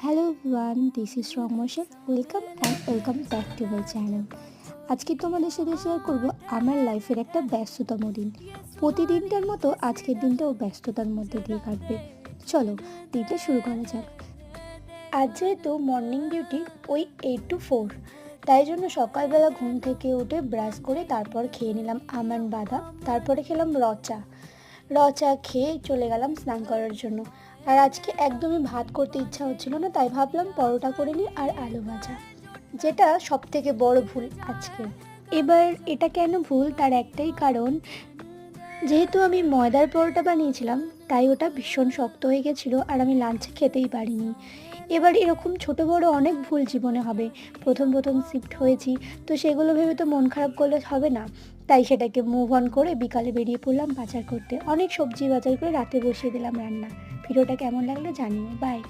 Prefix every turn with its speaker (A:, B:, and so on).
A: Hello everyone, this is Rangmashal. Welcome back to my channel. আজকে তোমাদের সাথে শেয়ার করব আমার লাইফের একটা ব্যস্ততম দিন। প্রতিদিনটার মতো আজকের দিনটাও ব্যস্ততার মধ্যে দিয়ে কাটবে। চলো দিনটা শুরু করা যাক। আজ যেহেতু মর্নিং ডিউটি ওই 8 to 4, তাই জন্য সকালবেলা ঘুম থেকে উঠে ব্রাশ করে তারপর খেয়ে নিলাম আমন্ড বাদাম, তারপরে খেলাম র চা খেয়ে চলে গেলাম স্নান করার জন্য। আর আজকে একদমই ভাত করতে ইচ্ছা হচ্ছিল না, তাই ভাবলাম পরোটা করে নিই আর আলু ভাজা, যেটা সব থেকে বড় ভুল আজকে। এবার এটা কেন ভুল, তার একটাই কারণ, যেহেতু আমি ময়দার পরোটা বানিয়েছিলাম তাই ওটা ভীষণ শক্ত হয়ে গেছিলো আর আমি লাঞ্চে খেতেই পারিনি। এবার এরকম ছোট বড় অনেক ভুল জীবনে হবে। প্রথম শিফট হয়েছি, তো সেগুলো ভেবে তো মন খারাপ করলে হবে না। তাই সেটাকে মুভ অন করে বিকালে বেরিয়ে পড়লাম বাজার করতে। অনেক সবজি বাজার করে রাতে বসিয়ে দিলাম রান্না। ভিডিওটা কেমন লাগলো জানিও। বাই।